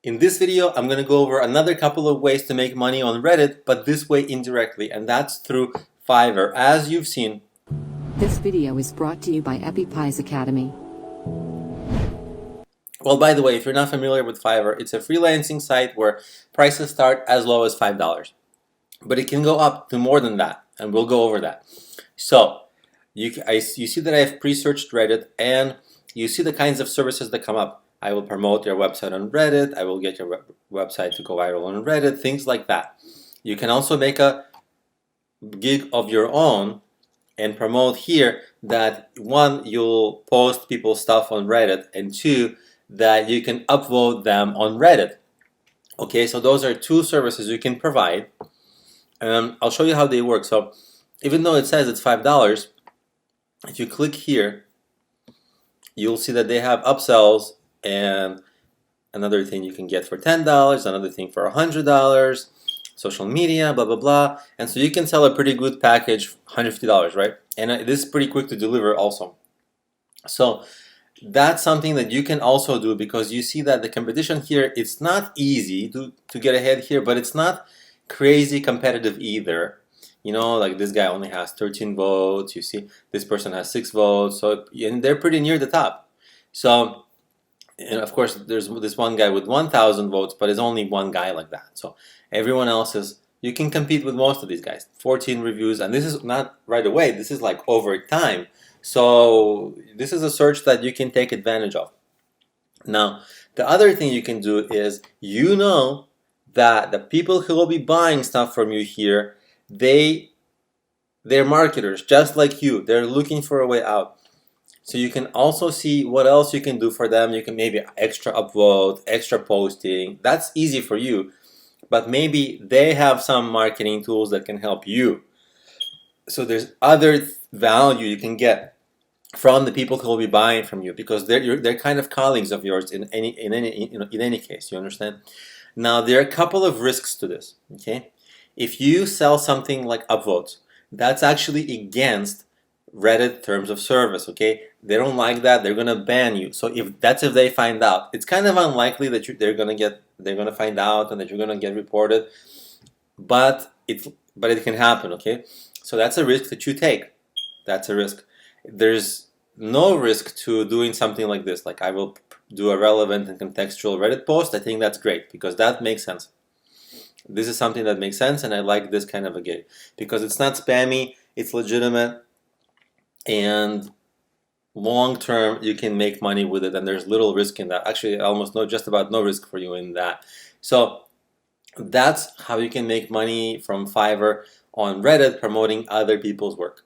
In this video, I'm going to go over another couple of ways to make money on Reddit, but this way indirectly, and that's through Fiverr. As you've seen, This video is brought to you by EpiPies Academy. well, by the way, if you're not familiar with Fiverr, it's a freelancing site where prices start as low as $5, but it can go up to more than that, and we'll go over that. So, you see that I have pre-searched Reddit, and you see the kinds of services that come up. I will promote your website on Reddit, I will get your website to go viral on Reddit, things like that. You can also make a gig of your own and promote here that one, you'll post people's stuff on Reddit, and two, that you can upload them on Reddit. Okay, so those are two services you can provide. I'll show you how they work. So even though it says it's $5, if you click here, you'll see that they have upsells and another thing you can get for $10, another thing for $100, social media, blah, blah, blah. And so you can sell a pretty good package, $150, right? And this is pretty quick to deliver also. So that's something that you can also do, because you see that the competition here, it's not easy to get ahead here, but it's not crazy competitive either. You know, like this guy only has 13 votes, you see this person has 6 votes, so and they're pretty near the top. So, and of course there's this one guy with 1,000 votes, but it's only one guy like that. So everyone else is, you can compete with most of these guys. 14 reviews, and this is not right away, this is like over time. So this is a search that you can take advantage of. Now, the other thing you can do is, you know that the people who will be buying stuff from you here, they're marketers just like you. They're looking for a way out. So you can also see what else you can do for them. You can maybe extra upload, extra posting. That's easy for you. But maybe they have some marketing tools that can help you. So there's other value you can get from the people who will be buying from you, because they're kind of colleagues of yours in any case. You understand? Now there are a couple of risks to this. Okay, if you sell something like upvotes, that's actually against Reddit terms of service. Okay, they don't like that. They're gonna ban you. So if they find out, it's kind of unlikely that they're gonna find out and that you're gonna get reported, but it can happen. Okay, so that's a risk that you take. That's a risk. There's no risk to doing something like this. Like, I will do a relevant and contextual Reddit post. I think that's great, because that makes sense. This is something that makes sense, and I like this kind of a gig because it's not spammy, it's legitimate, and long term you can make money with it, and there's little risk in that. Actually, almost just about no risk for you in that. So that's how you can make money from Fiverr on Reddit, promoting other people's work.